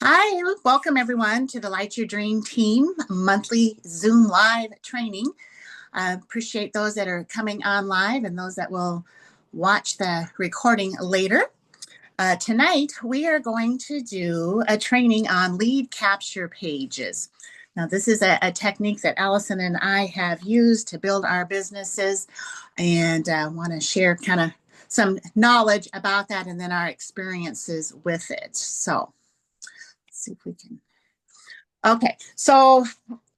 Hi, welcome everyone to the Light Your Dream Team monthly Zoom live training. I appreciate those that are coming on live and those that will watch the recording later. Tonight, we are going to do a training on lead capture pages. Now, this is a technique that Allison and I have used to build our businesses, and want to share kind of some knowledge about that and then our experiences with it. So, let's see if we can. Okay, so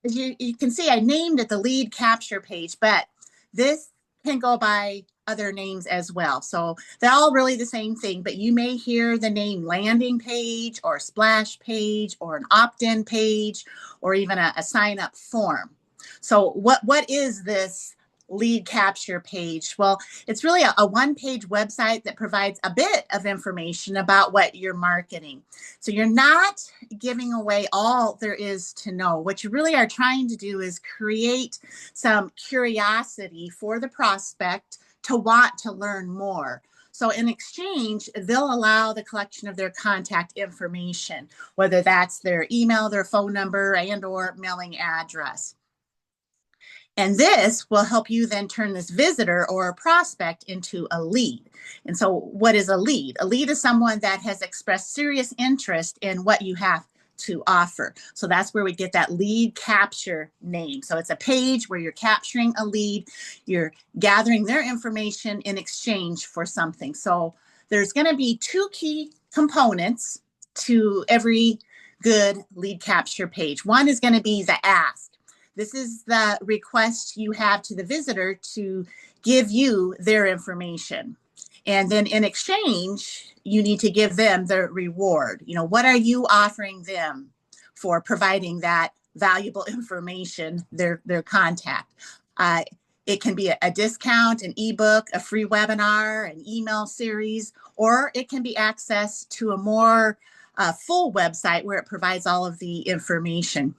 as you can see, I named it the lead capture page, but this can go by other names as well. So they're all really the same thing, but you may hear the name landing page or splash page or an opt-in page or even a sign up form. So what is this lead capture page? Well, it's really a one-page website that provides a bit of information about what you're marketing. So you're not giving away all there is to know. What you really are trying to do is create some curiosity for the prospect to want to learn more. So in exchange, they'll allow the collection of their contact information, whether that's their email, their phone number, and or mailing address. And this will help you then turn this visitor or a prospect into a lead. And so, what is a lead? A lead is someone that has expressed serious interest in what you have to offer. So, that's where we get that lead capture name. So, it's a page where you're capturing a lead, you're gathering their information in exchange for something. So, there's going to be two key components to every good lead capture page. One is going to be the ask. This is the request you have to the visitor to give you their information. And then in exchange, you need to give them the reward. You know, what are you offering them for providing that valuable information, their contact? It can be a discount, an ebook, a free webinar, an email series, or it can be access to a more full website where it provides all of the information.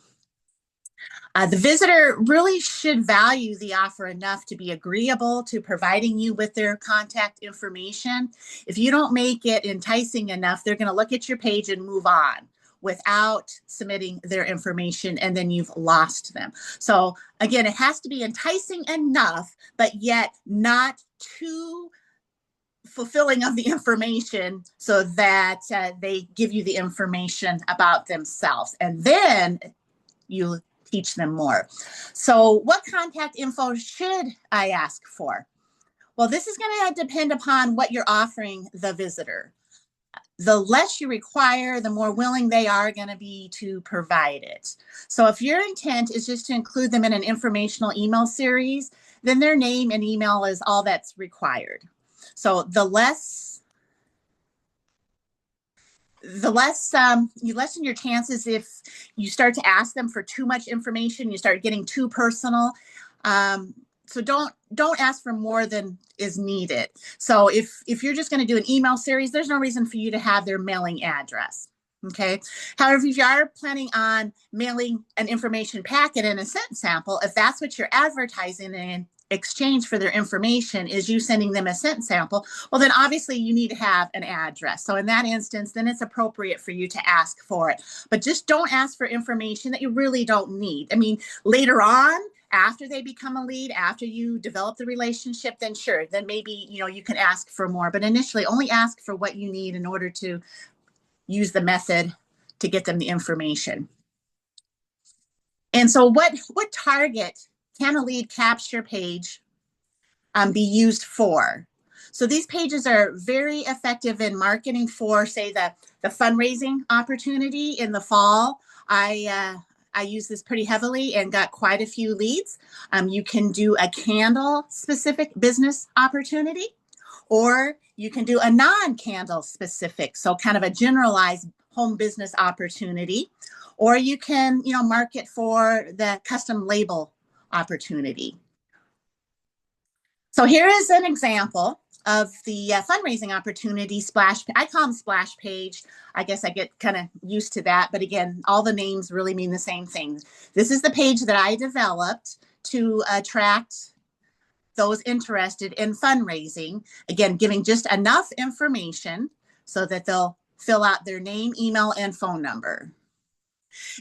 The visitor really should value the offer enough to be agreeable to providing you with their contact information. If you don't make it enticing enough, they're going to look at your page and move on without submitting their information, and then you've lost them. So again, it has to be enticing enough, but yet not too fulfilling of the information so that they give you the information about themselves. And then you teach them more. So, what contact info should I ask for? Well, this is going to depend upon what you're offering the visitor. The less you require, the more willing they are going to be to provide it. So, if your intent is just to include them in an informational email series, then their name and email is all that's required. So, the less you lessen your chances if you start to ask them for too much information, you start getting too personal. So don't ask for more than is needed. So if you're just going to do an email series, there's no reason for you to have their mailing address. Okay. However, if you are planning on mailing an information packet and a scent sample, if that's what you're advertising in exchange for their information is you sending them a scent sample, well, then obviously you need to have an address. So in that instance, then it's appropriate for you to ask for it. But just don't ask for information that you really don't need. I mean, later on, after they become a lead, after you develop the relationship, then sure, then maybe, you can ask for more. But initially, only ask for what you need in order to use the method to get them the information. And so what target can a lead capture page be used for? So these pages are very effective in marketing for, say, the fundraising opportunity in the fall. I use this pretty heavily and got quite a few leads. You can do a candle specific business opportunity, or you can do a non-candle specific, so kind of a generalized home business opportunity, or you can, market for the custom label opportunity. So here is an example of the fundraising opportunity splash. I call them splash page. I guess I get kind of used to that. But again, all the names really mean the same thing. This is the page that I developed to attract those interested in fundraising. Again, giving just enough information so that they'll fill out their name, email, and phone number.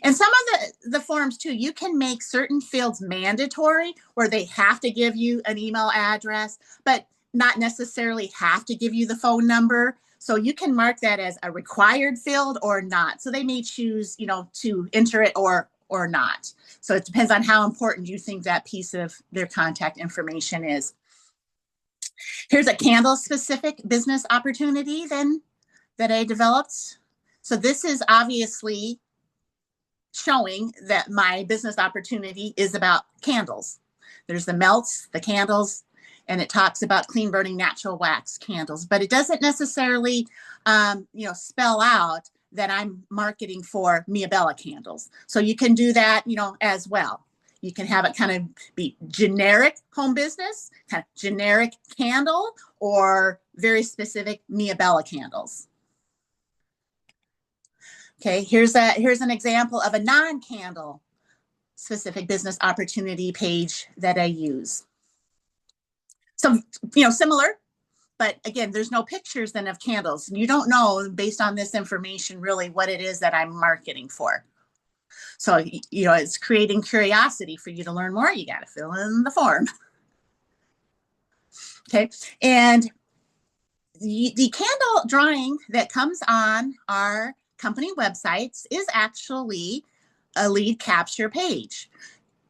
And some of the forms too, you can make certain fields mandatory where they have to give you an email address, but not necessarily have to give you the phone number. So you can mark that as a required field or not. So they may choose, to enter it or not. So it depends on how important you think that piece of their contact information is. Here's a candle specific business opportunity then that I developed. So this is obviously showing that my business opportunity is about candles. There's the melts, the candles, and it talks about clean burning natural wax candles, but it doesn't necessarily, spell out that I'm marketing for Mia Bella candles. So you can do that, as well. You can have it kind of be generic home business, kind of generic candle, or very specific Mia Bella candles. Okay, here's an example of a non-candle specific business opportunity page that I use. So, similar, but again, there's no pictures then of candles. You don't know based on this information really what it is that I'm marketing for. So, it's creating curiosity for you to learn more. You got to fill in the form. Okay, and the candle drawing that comes on our company websites is actually a lead capture page.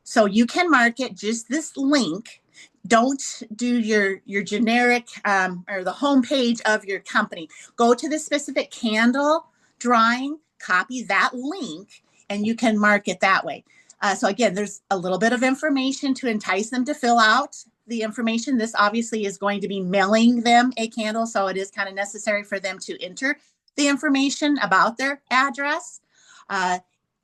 So you can market just this link. Don't do your generic or the homepage of your company. Go to the specific candle drawing, copy that link, and you can market that way. So again, there's a little bit of information to entice them to fill out the information. This obviously is going to be mailing them a candle, so it is kind of necessary for them to enter the information about their address.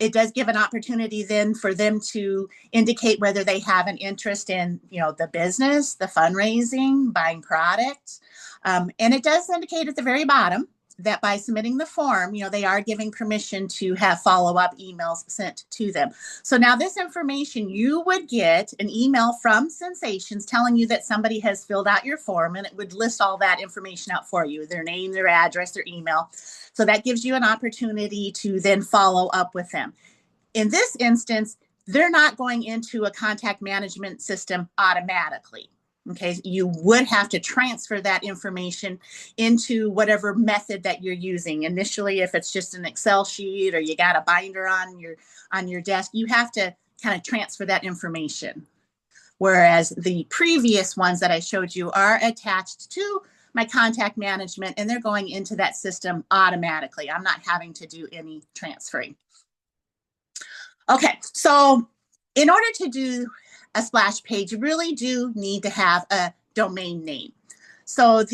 It does give an opportunity then for them to indicate whether they have an interest in, the business, the fundraising, buying products. And it does indicate at the very bottom that by submitting the form, they are giving permission to have follow-up emails sent to them. So now this information, you would get an email from Sensations telling you that somebody has filled out your form, and it would list all that information out for you, their name, their address, their email. So that gives you an opportunity to then follow up with them. In this instance, they're not going into a contact management system automatically. Okay, you would have to transfer that information into whatever method that you're using. Initially, if it's just an Excel sheet or you got a binder on your desk, you have to kind of transfer that information. Whereas the previous ones that I showed you are attached to my contact management, and they're going into that system automatically. I'm not having to do any transferring. Okay, so in order to do a splash page, you really do need to have a domain name. So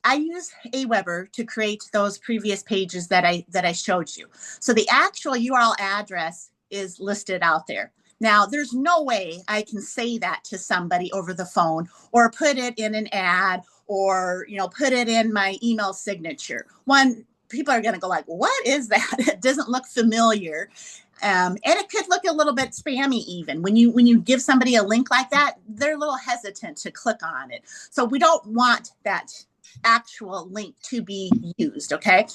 I use Aweber to create those previous pages that I showed you. So the actual URL address is listed out there. Now, there's no way I can say that to somebody over the phone or put it in an ad or, put it in my email signature. One, people are going to go like, what is that? It doesn't look familiar. And it could look a little bit spammy even. When you give somebody a link like that, they're a little hesitant to click on it. So we don't want that actual link to be used, okay?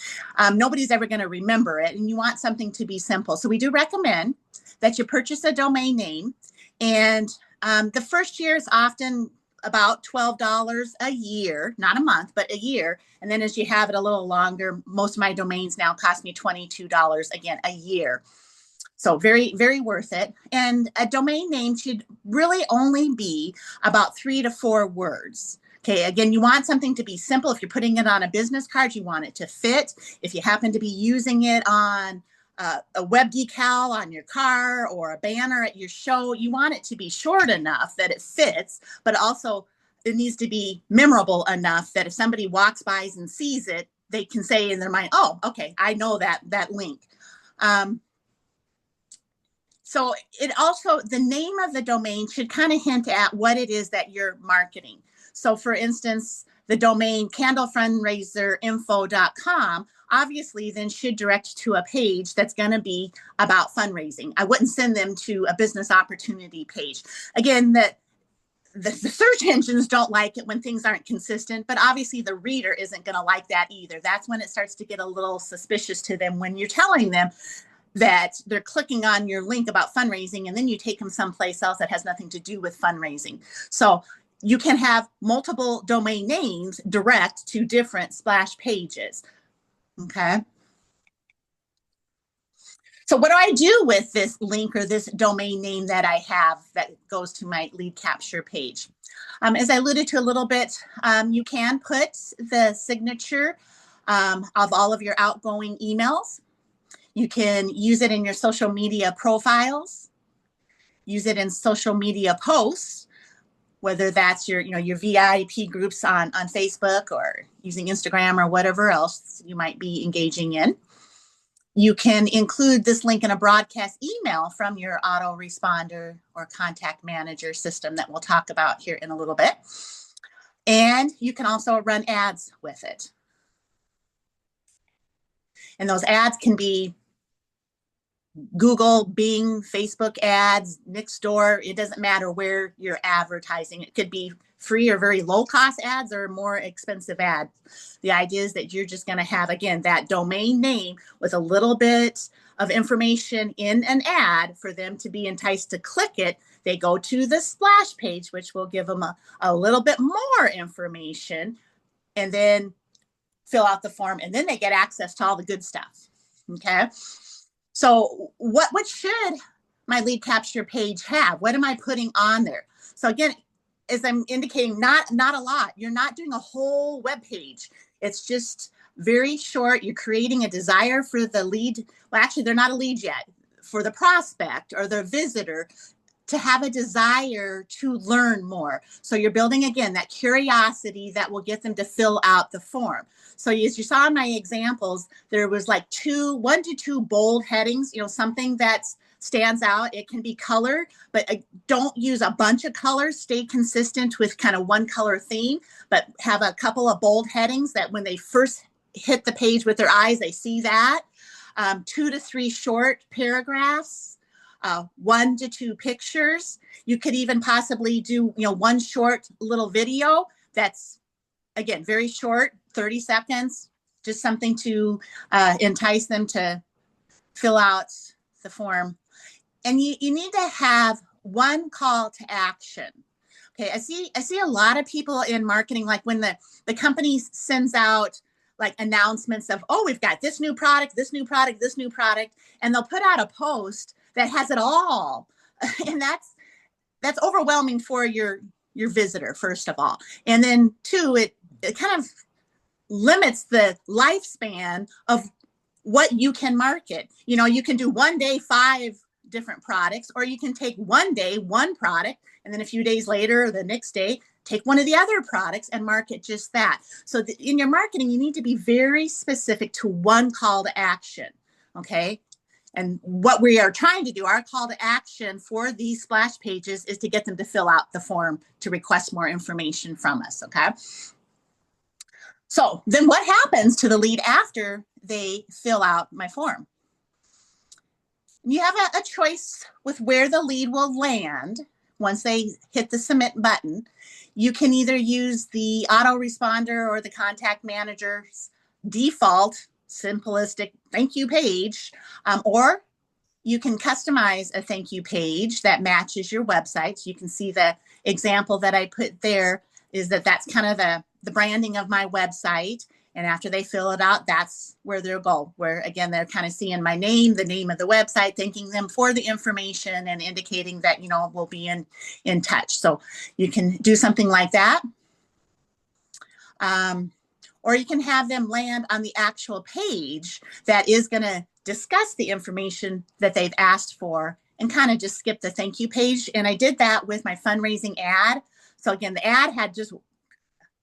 Nobody's ever going to remember it, and you want something to be simple. So we do recommend that you purchase a domain name. And the first year is often about $12 a year, not a month, but a year. And then as you have it a little longer, most of my domains now cost me $22 again a year. So very, very worth it. And a domain name should really only be about 3 to 4 words. Okay, again, you want something to be simple. If you're putting it on a business card, you want it to fit. If you happen to be using it on a web decal on your car or a banner at your show, you want it to be short enough that it fits, but also it needs to be memorable enough that if somebody walks by and sees it, they can say in their mind, oh, okay, I know that link. So it also, the name of the domain should kind of hint at what it is that you're marketing. So for instance, the domain candlefundraiserinfo.com obviously then should direct to a page that's going to be about fundraising. I wouldn't send them to a business opportunity page. Again, the search engines don't like it when things aren't consistent, but obviously the reader isn't going to like that either. That's when it starts to get a little suspicious to them when you're telling them that they're clicking on your link about fundraising and then you take them someplace else that has nothing to do with fundraising. So you can have multiple domain names direct to different splash pages. Okay. So what do I do with this link or this domain name that I have that goes to my lead capture page? As I alluded to a little bit, you can put the signature of all of your outgoing emails. You can use it in your social media profiles, use it in social media posts, whether that's your VIP groups on Facebook or using Instagram or whatever else you might be engaging in. You can include this link in a broadcast email from your autoresponder or contact manager system that we'll talk about here in a little bit. And you can also run ads with it. And those ads can be Google, Bing, Facebook ads, Nextdoor. It doesn't matter where you're advertising. It could be free or very low cost ads or more expensive ads. The idea is that you're just going to have, again, that domain name with a little bit of information in an ad for them to be enticed to click it. They go to the splash page, which will give them a little bit more information, and then fill out the form, and then they get access to all the good stuff. Okay. So what should my lead capture page have? What am I putting on there? So again, as I'm indicating, not a lot. You're not doing a whole web page. It's just very short. You're creating a desire for the lead. Well, actually, they're not a lead yet. For the prospect or the visitor to have a desire to learn more. So you're building, again, that curiosity that will get them to fill out the form. So as you saw in my examples, there was like 1 to 2 bold headings, something that stands out. It can be color, but don't use a bunch of colors. Stay consistent with kind of one color theme, but have a couple of bold headings that when they first hit the page with their eyes, they see that. 2 to 3 short paragraphs, 1 to 2 pictures. You could even possibly do, one short little video that's, again, very short, 30 seconds, just something to entice them to fill out the form. And you need to have one call to action. Okay, I see a lot of people in marketing, like when the company sends out like announcements of, oh, we've got this new product, this new product, this new product, and they'll put out a post that has it all. And that's overwhelming for your visitor, first of all. And then 2, it kind of limits the lifespan of what you can market. You can do one day 5 different products, or you can take one day 1 product, and then a few days later or the next day take one of the other products and market just that. So in your marketing, you need to be very specific to one call to action. Okay. And what we are trying to do, our call to action for these splash pages, is to get them to fill out the form to request more information from us. Okay. So then what happens to the lead after they fill out my form? You have a choice with where the lead will land once they hit the submit button. You can either use the autoresponder or the contact manager's default simplistic thank you page, or you can customize a thank you page that matches your website. So you can see the example that I put there is that's kind of the branding of my website. And after they fill it out, that's where they'll go, where, again, they're kind of seeing my name, the name of the website, thanking them for the information and indicating that, we'll be in touch. So you can do something like that. Or you can have them land on the actual page that is going to discuss the information that they've asked for and kind of just skip the thank you page. And I did that with my fundraising ad. So again, the ad had just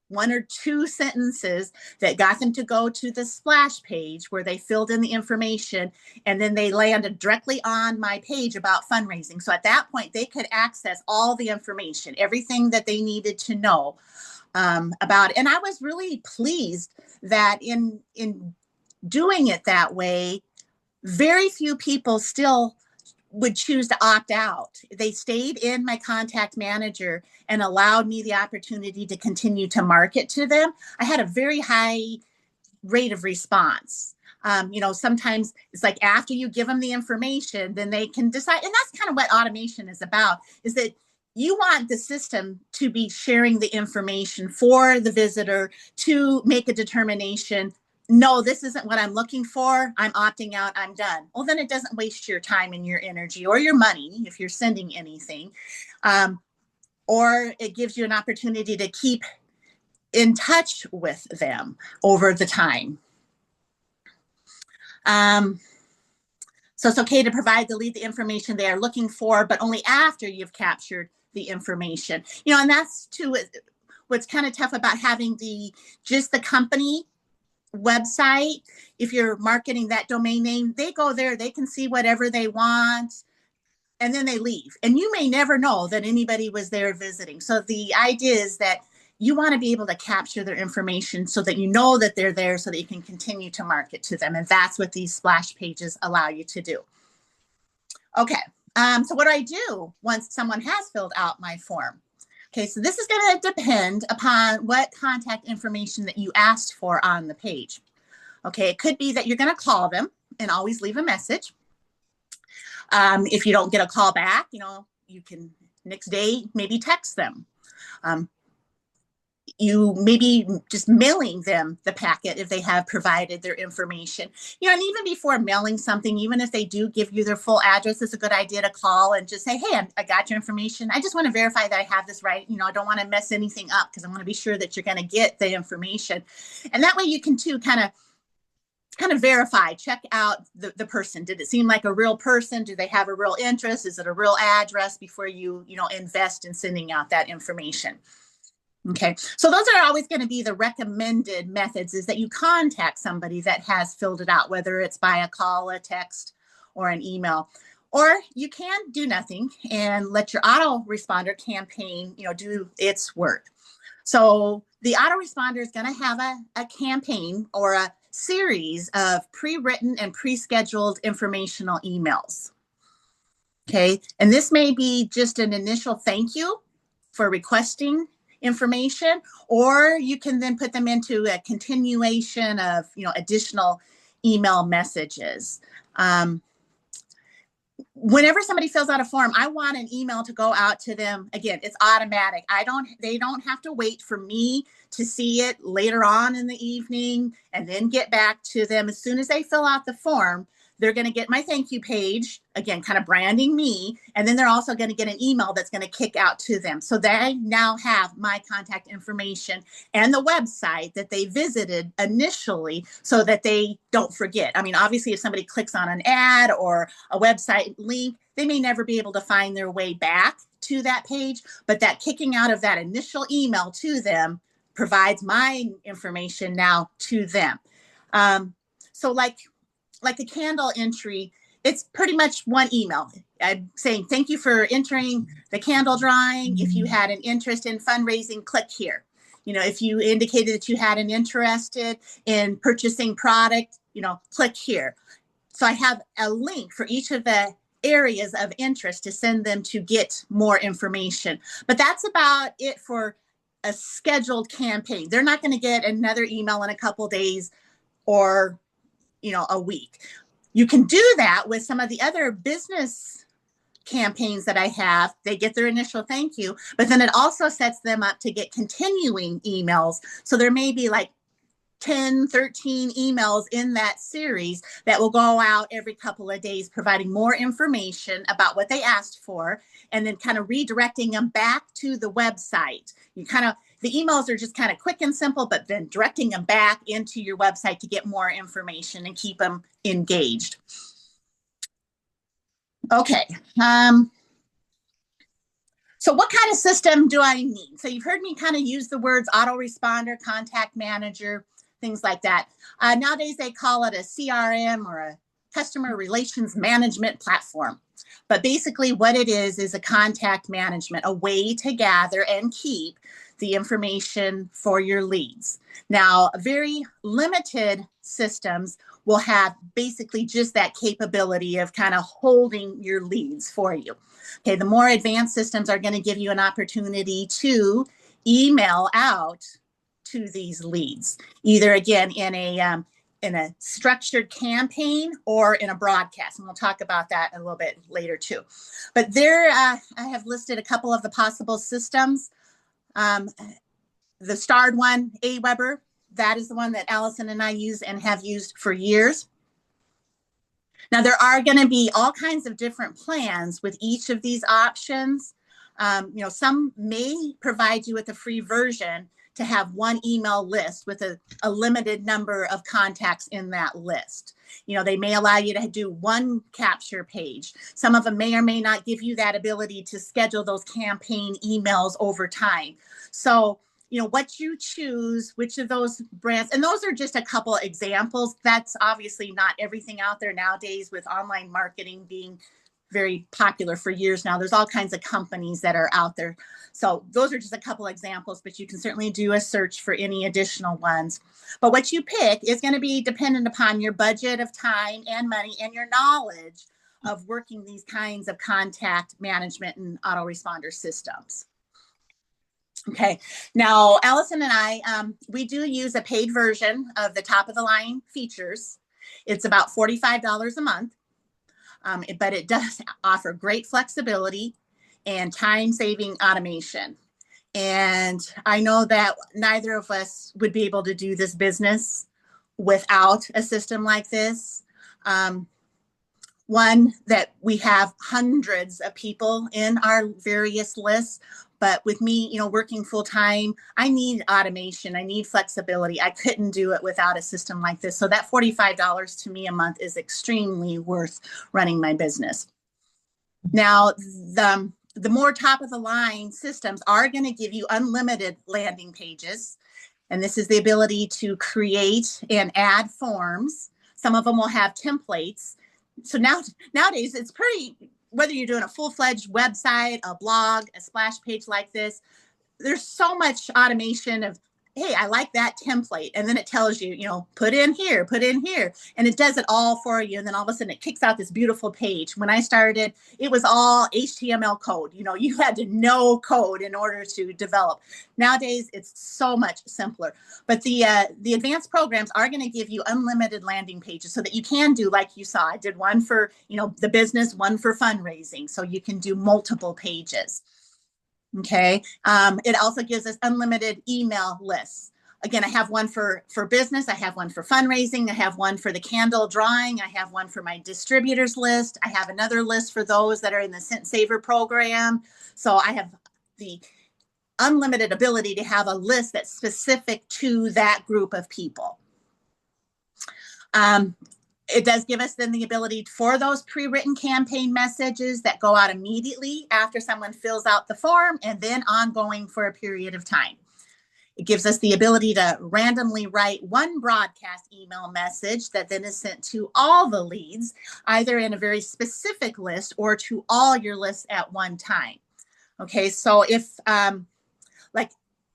1 or 2 sentences that got them to go to the splash page where they filled in the information, and then they landed directly on my page about fundraising. So at that point, they could access all the information, everything that they needed to know about it. And I was really pleased that in doing it that way, very few people still would choose to opt out. They stayed in my contact manager and allowed me the opportunity to continue to market to them. I had a very high rate of response. Sometimes it's like after you give them the information, then they can decide. And that's kind of what automation is about, is that you want the system to be sharing the information for the visitor to make a determination. No, this isn't what I'm looking for. I'm opting out. I'm done. Well, then it doesn't waste your time and your energy or your money if you're sending anything. Or it gives you an opportunity to keep in touch with them over the time. So it's okay to provide the lead the information they are looking for, but only after you've captured the information. And that's too what's kind of tough about having just the company website. If you're marketing that domain name, they go there, they can see whatever they want, and then they leave. And you may never know that anybody was there visiting. So the idea is that you want to be able to capture their information so that you know that they're there, so that you can continue to market to them. And that's what these splash pages allow you to do. Okay, so what do I do once someone has filled out my form? Okay, so this is going to depend upon what contact information that you asked for on the page. Okay, it could be that you're going to call them and always leave a message. If you don't get a call back, you can next day maybe text them. You maybe just mailing them the packet if they have provided their information. And even before mailing something, even if they do give you their full address, it's a good idea to call and just say, hey, I got your information. I just want to verify that I have this right. I don't want to mess anything up, because I want to be sure that you're going to get the information. And that way you can too kind of verify, check out the person. Did it seem like a real person? Do they have a real interest? Is it a real address before you invest in sending out that information? Okay, so those are always going to be the recommended methods, is that you contact somebody that has filled it out, whether it's by a call, a text, or an email. Or you can do nothing and let your autoresponder campaign, do its work. So the autoresponder is going to have a campaign or a series of pre-written and pre-scheduled informational emails. Okay, and this may be just an initial thank you for requesting information, or you can then put them into a continuation of additional email messages. Whenever somebody fills out a form, I want an email to go out to them. Again, it's automatic. They don't have to wait for me to see it later on in the evening and then get back to them. As soon as they fill out the form, they're going to get my thank you page, again, kind of branding me. And then they're also going to get an email that's going to kick out to them. So they now have my contact information and the website that they visited initially, so that they don't forget. Obviously, if somebody clicks on an ad or a website link, they may never be able to find their way back to that page. But that kicking out of that initial email to them provides my information now to them. So like a candle entry, it's pretty much one email. I'm saying, thank you for entering the candle drawing. If you had an interest in fundraising, click here. If you indicated that you had an interest in purchasing product, click here. So I have a link for each of the areas of interest to send them to get more information. But that's about it for a scheduled campaign. They're not going to get another email in a couple days or a week. You can do that with some of the other business campaigns that I have. They get their initial thank you, but then it also sets them up to get continuing emails. So there may be like 10, 13 emails in that series that will go out every couple of days, providing more information about what they asked for, and then kind of redirecting them back to the website. The emails are just kind of quick and simple, but then directing them back into your website to get more information and keep them engaged. Okay. So what kind of system do I need? So you've heard me kind of use the words autoresponder, contact manager, things like that. Nowadays, they call it a CRM, or a customer relations management platform. But basically what it is a contact management, a way to gather and keep the information for your leads. Now, very limited systems will have basically just that capability of kind of holding your leads for you. Okay, the more advanced systems are going to give you an opportunity to email out to these leads, either again in a structured campaign or in a broadcast. And we'll talk about that a little bit later too. But there, I have listed a couple of the possible systems. The starred one, Aweber, that is the one that Allison and I use and have used for years. Now, there are going to be all kinds of different plans with each of these options. Some may provide you with a free version to have one email list with a limited number of contacts in that list. They may allow you to do one capture page. Some of them may or may not give you that ability to schedule those campaign emails over time. So, what you choose, which of those brands, and those are just a couple examples. That's obviously not everything out there nowadays with online marketing being very popular for years now. There's all kinds of companies that are out there. So those are just a couple examples, but you can certainly do a search for any additional ones. But what you pick is going to be dependent upon your budget of time and money and your knowledge of working these kinds of contact management and autoresponder systems. Okay, now Allison and I, we do use a paid version of the top of the line features. It's about $45 a month. But it does offer great flexibility and time-saving automation. And I know that neither of us would be able to do this business without a system like this. One, that we have hundreds of people in our various lists. But with me, working full time, I need automation. I need flexibility. I couldn't do it without a system like this. So that $45 to me a month is extremely worth running my business. Now, the more top of the line systems are going to give you unlimited landing pages. And this is the ability to create and add forms. Some of them will have templates. So nowadays, it's pretty, whether you're doing a full-fledged website, a blog, a splash page like this, there's so much automation of, hey, I like that template. And then it tells you, put in here. And it does it all for you. And then all of a sudden it kicks out this beautiful page. When I started, it was all HTML code. You had to know code in order to develop. Nowadays, it's so much simpler. But the advanced programs are going to give you unlimited landing pages so that you can do, like you saw, I did one for, the business, one for fundraising. So you can do multiple pages. Okay. It also gives us unlimited email lists. Again, I have one for business. I have one for fundraising. I have one for the candle drawing. I have one for my distributors list. I have another list for those that are in the Scent Saver program. So I have the unlimited ability to have a list that's specific to that group of people. It does give us then the ability for those pre-written campaign messages that go out immediately after someone fills out the form and then ongoing for a period of time. It gives us the ability to randomly write one broadcast email message that then is sent to all the leads, either in a very specific list or to all your lists at one time. Okay, so if like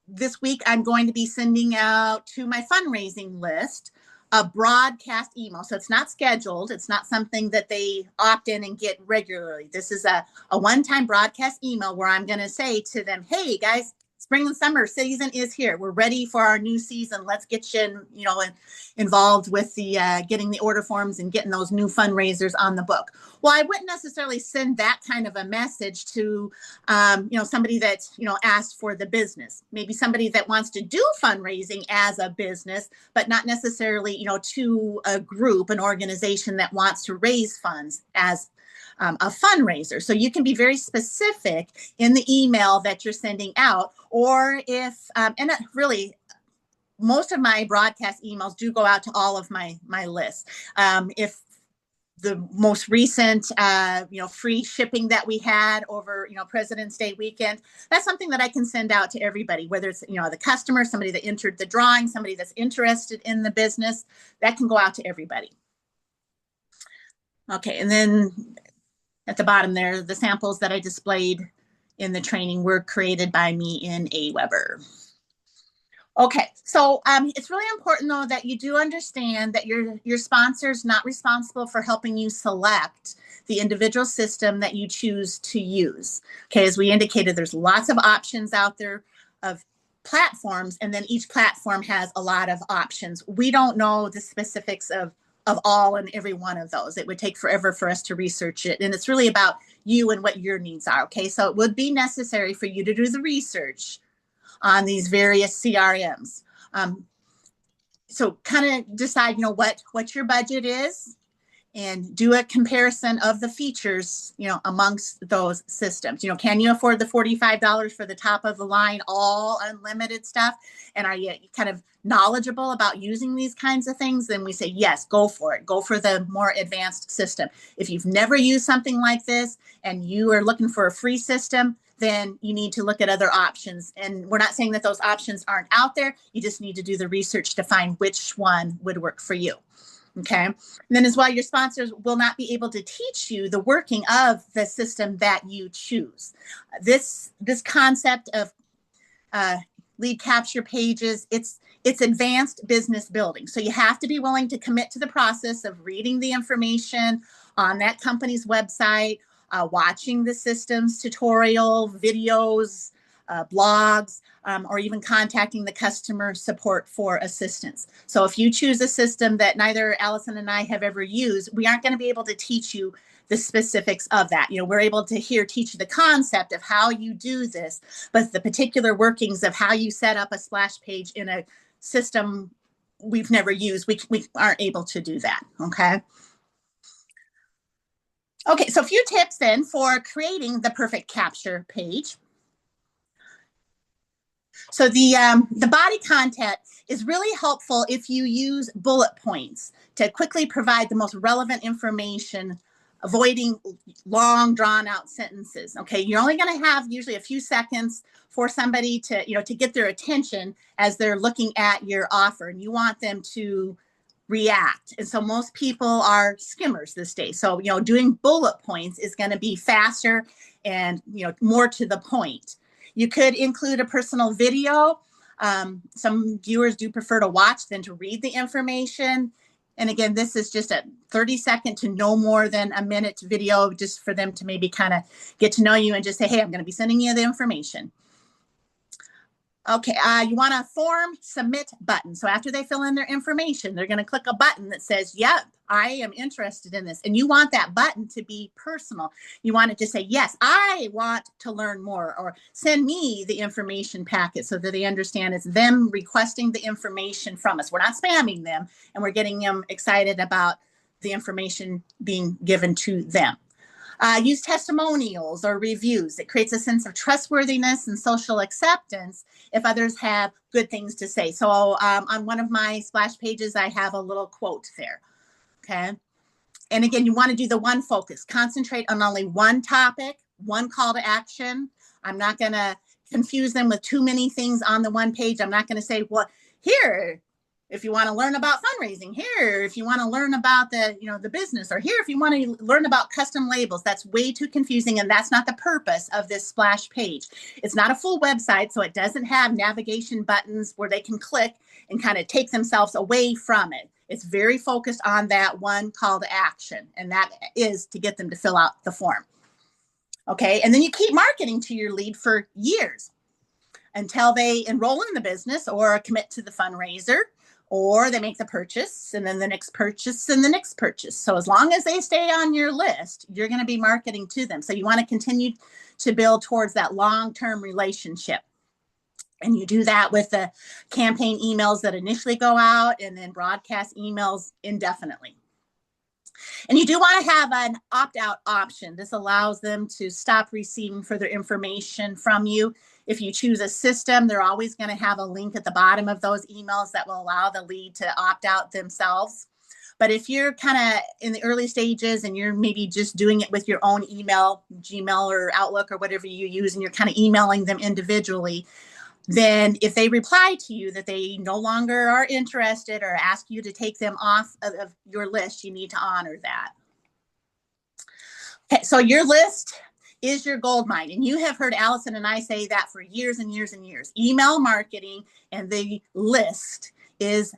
this week, I'm going to be sending out to my fundraising list a broadcast email. So it's not scheduled. It's not something that they opt in and get regularly. This is a one-time broadcast email where I'm going to say to them, hey guys, spring and summer season is here. We're ready for our new season. Let's get you, involved with the getting the order forms and getting those new fundraisers on the book. Well, I wouldn't necessarily send that kind of a message to, somebody that's, asked for the business. Maybe somebody that wants to do fundraising as a business, but not necessarily, to a group, an organization that wants to raise funds as a fundraiser. So you can be very specific in the email that you're sending out, or if, and really, most of my broadcast emails do go out to all of my lists. If the most recent, free shipping that we had over, President's Day weekend, that's something that I can send out to everybody, whether it's, the customer, somebody that entered the drawing, somebody that's interested in the business, that can go out to everybody. Okay, and then at the bottom there, the samples that I displayed in the training were created by me in Aweber. Okay, so it's really important though that you do understand that your sponsor is not responsible for helping you select the individual system that you choose to use. Okay, as we indicated, there's lots of options out there of platforms, and then each platform has a lot of options. We don't know the specifics of all and every one of those. It would take forever for us to research it, and it's really about you and what your needs are. Okay, so it would be necessary for you to do the research on these various CRMs. So kind of decide, what your budget is and do a comparison of the features, amongst those systems. Can you afford the $45 for the top of the line, all unlimited stuff? And are you kind of knowledgeable about using these kinds of things? Then we say, yes, go for it. Go for the more advanced system. If you've never used something like this and you are looking for a free system, then you need to look at other options. And we're not saying that those options aren't out there. You just need to do the research to find which one would work for you. Okay. And then as well, your sponsors will not be able to teach you the working of the system that you choose. This concept of lead capture pages, it's advanced business building. So you have to be willing to commit to the process of reading the information on that company's website, watching the systems tutorial videos, blogs, or even contacting the customer support for assistance. So if you choose a system that neither Allison and I have ever used, we aren't going to be able to teach you the specifics of that. We're able to teach you the concept of how you do this, but the particular workings of how you set up a splash page in a system we've never used, we aren't able to do that. Okay. Okay, so a few tips then for creating the perfect capture page. So the body content is really helpful if you use bullet points to quickly provide the most relevant information, avoiding long drawn out sentences. Okay, you're only going to have usually a few seconds for somebody to get their attention as they're looking at your offer, and you want them to react. And so most people are skimmers this day. So, doing bullet points is going to be faster and, more to the point. You could include a personal video. Some viewers do prefer to watch than to read the information. And again, this is just a 30-second to no more than a minute video, just for them to maybe kind of get to know you and just say, hey, I'm going to be sending you the information. Okay, you want a form submit button. So after they fill in their information, they're going to click a button that says, yep, I am interested in this. And you want that button to be personal. You want it to say, yes, I want to learn more, or send me the information packet, so that they understand it's them requesting the information from us. We're not spamming them, and we're getting them excited about the information being given to them. Use testimonials or reviews. It creates a sense of trustworthiness and social acceptance if others have good things to say. So on one of my splash pages, I have a little quote there. Okay. And again, you want to do the one focus. Concentrate on only one topic, one call to action. I'm not going to confuse them with too many things on the one page. I'm not going to say, well, here, if you want to learn about fundraising, here, if you want to learn about the business, or here, if you want to learn about custom labels. That's way too confusing, and that's not the purpose of this splash page. It's not a full website, so it doesn't have navigation buttons where they can click and kind of take themselves away from it. It's very focused on that one call to action, and that is to get them to fill out the form. Okay, and then you keep marketing to your lead for years until they enroll in the business or commit to the fundraiser, or they make the purchase, and then the next purchase, and the next purchase. So as long as they stay on your list, you're going to be marketing to them. So you want to continue to build towards that long-term relationship. And you do that with the campaign emails that initially go out, and then broadcast emails indefinitely. And you do want to have an opt-out option. This allows them to stop receiving further information from you. If you choose a system, they're always going to have a link at the bottom of those emails that will allow the lead to opt out themselves. But if you're kind of in the early stages and you're maybe just doing it with your own email, Gmail or Outlook or whatever you use, and you're kind of emailing them individually, then if they reply to you that they no longer are interested or ask you to take them off of your list, you need to honor that. Okay, so your list, is your gold mine. And you have heard Allison and I say that for years and years and years. Email marketing and the list is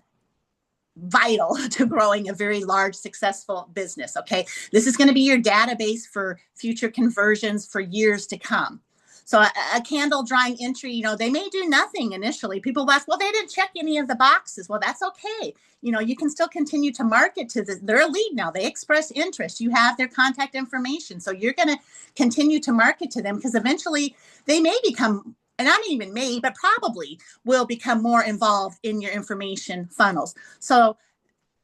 vital to growing a very large, successful business. Okay. This is going to be your database for future conversions for years to come. So a candle drawing entry, they may do nothing initially. People ask, well, they didn't check any of the boxes. Well, that's okay. You can still continue to market to their lead now. They express interest. You have their contact information. So you're going to continue to market to them because eventually they may become, and not even may, but probably will become more involved in your information funnels. So,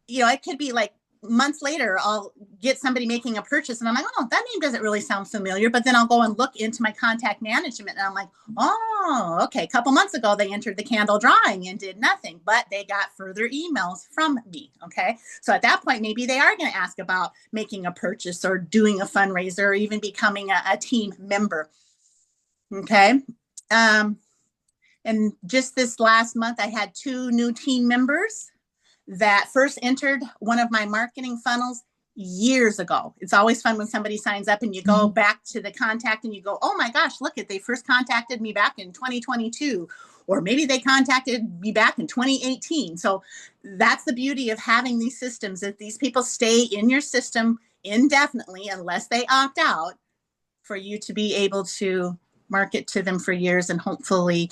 it could be like months later, I'll get somebody making a purchase and I'm like, oh, that name doesn't really sound familiar. But then I'll go and look into my contact management and I'm like, oh, okay. A couple months ago, they entered the candle drawing and did nothing, but they got further emails from me. Okay. So at that point, maybe they are going to ask about making a purchase or doing a fundraiser or even becoming a team member. Okay. And just this last month, I had 2 new team members that first entered one of my marketing funnels years ago. It's always fun when somebody signs up and you go back to the contact and you go, oh my gosh, look at, they first contacted me back in 2022, or maybe they contacted me back in 2018. So that's the beauty of having these systems, that these people stay in your system indefinitely unless they opt out, for you to be able to market to them for years and hopefully,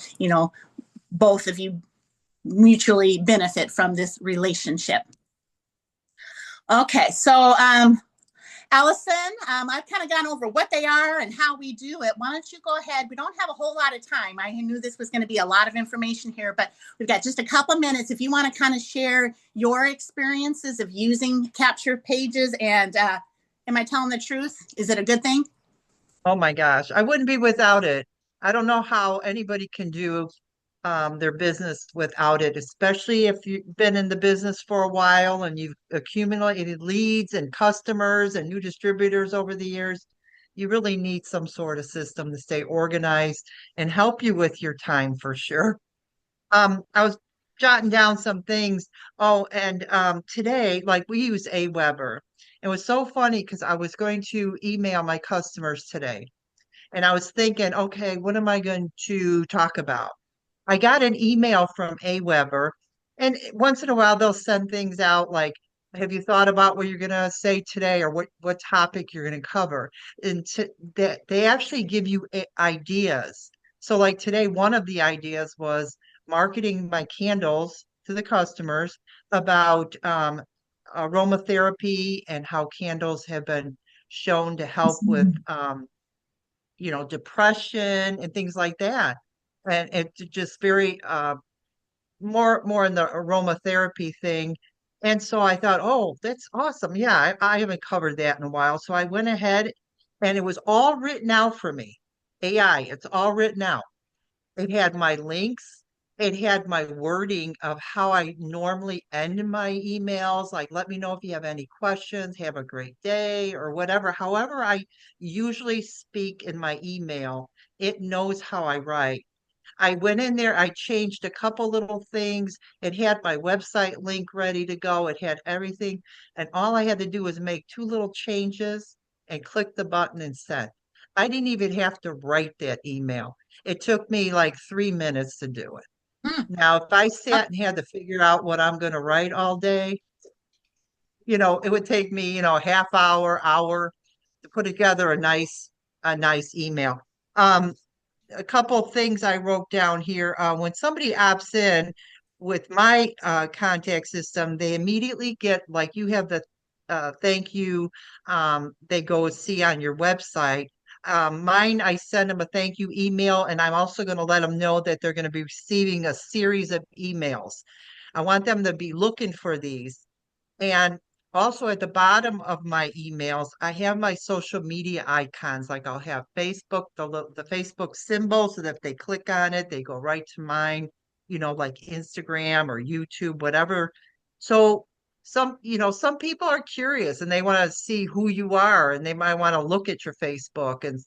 both of you mutually benefit from this relationship. Okay, so Allison, I've kind of gone over what they are and how we do it. Why don't you go ahead? We don't have a whole lot of time. I knew this was going to be a lot of information here, but we've got just a couple minutes. If you want to kind of share your experiences of using Capture Pages, and am I telling the truth? Is it a good thing? Oh my gosh, I wouldn't be without it. I don't know how anybody can do their business without it, especially if you've been in the business for a while and you've accumulated leads and customers and new distributors over the years. You really need some sort of system to stay organized and help you with your time for sure. I was jotting down some things. Oh, and today, like we use Aweber. It was so funny because I was going to email my customers today, and I was thinking, okay, what am I going to talk about? I got an email from Aweber, and once in a while they'll send things out like, have you thought about what you're going to say today, or what topic you're going to cover? And that they actually give you ideas. So like today, one of the ideas was marketing my candles to the customers about aromatherapy and how candles have been shown to help with depression and things like that. And it's just very more in the aromatherapy thing. And so I thought, oh, that's awesome. Yeah, I haven't covered that in a while. So I went ahead and it was all written out for me. AI, it's all written out. It had my links. It had my wording of how I normally end my emails, like let me know if you have any questions, have a great day, or whatever. However, I usually speak in my email, it knows how I write. I went in there, I changed a couple little things. It had my website link ready to go. It had everything. And all I had to do was make 2 little changes and click the button and send. I didn't even have to write that email. It took me like 3 minutes to do it. Hmm. Now, if I sat and had to figure out what I'm going to write all day, it would take me, a half hour to put together a nice email. Um, a couple things I wrote down here. When somebody opts in with my contact system, they immediately get, like, you have the thank you, they go see on your website. Mine, I send them a thank you email, and I'm also going to let them know that they're going to be receiving a series of emails. I want them to be looking for these. And also at the bottom of my emails, I have my social media icons. Like I'll have Facebook, the Facebook symbol, so that if they click on it, they go right to mine, like Instagram or YouTube, whatever. So some people are curious and they want to see who you are, and they might want to look at your Facebook and,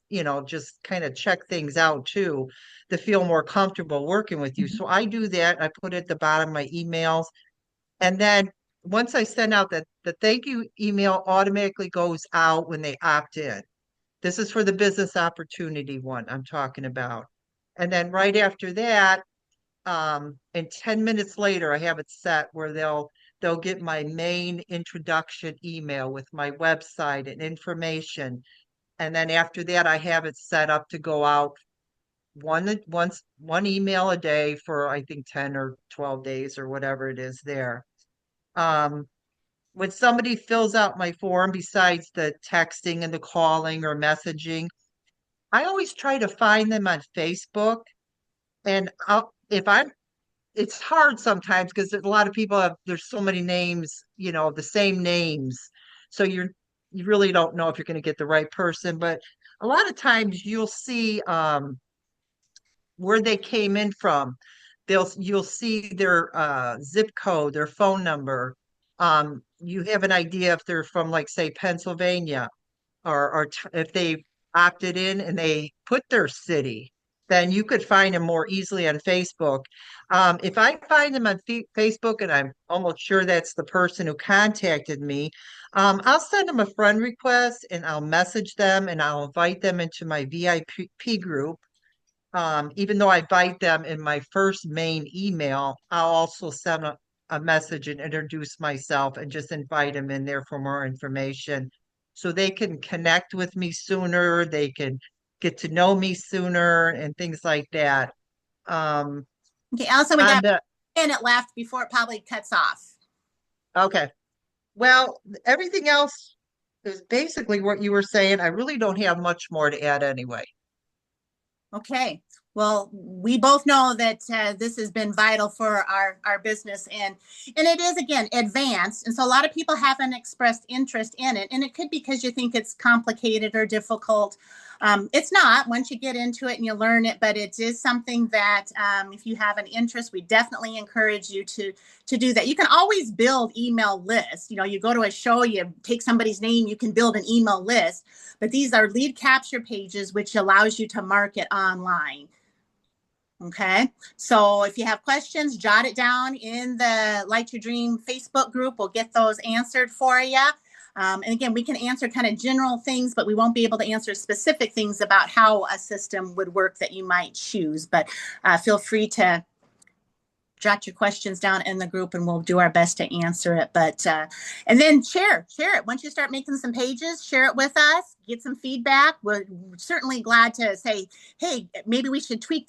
just kind of check things out too, to feel more comfortable working with you. So I do that. I put it at the bottom of my emails. And then once I send out the thank you email automatically goes out when they opt in. This is for the business opportunity one I'm talking about. And then right after that, and 10 minutes later, I have it set where they'll get my main introduction email with my website and information. And then after that, I have it set up to go out one email a day for I think 10 or 12 days or whatever it is there. Um, when somebody fills out my form, besides the texting and the calling or messaging, I always try to find them on Facebook. And if I'm, it's hard sometimes because a lot of people have, there's so many names, the same names. So you really don't know if you're going to get the right person. But a lot of times you'll see, where they came in from. You'll see their zip code, their phone number. You have an idea if they're from, like, say, Pennsylvania, or if they opted in and they put their city, then you could find them more easily on Facebook. If I find them on Facebook and I'm almost sure that's the person who contacted me, I'll send them a friend request and I'll message them and I'll invite them into my VIP group. Even though I invite them in my first main email, I'll also send a message and introduce myself and just invite them in there for more information so they can connect with me sooner, they can get to know me sooner and things like that. Um, Okay, Allison, we on got the a minute left before it probably cuts off. okay. Well, everything else is basically what you were saying. I really don't have much more to add anyway. Okay. Well, we both know that this has been vital for our business, and it is, again, advanced. And so a lot of people haven't expressed interest in it, and it could be because you think it's complicated or difficult. It's not once you get into it and you learn it, but it is something that, if you have an interest, we definitely encourage you to do that. You can always build email lists. You go to a show, you take somebody's name, you can build an email list. But these are lead capture pages, which allows you to market online. Okay. So if you have questions, jot it down in the Light Your Dream Facebook group. We'll get those answered for you. And again, we can answer kind of general things, but we won't be able to answer specific things about how a system would work that you might choose. But feel free to jot your questions down in the group and we'll do our best to answer it. But and then share it. Once you start making some pages, share it with us, get some feedback. We're certainly glad to say, hey, maybe we should tweak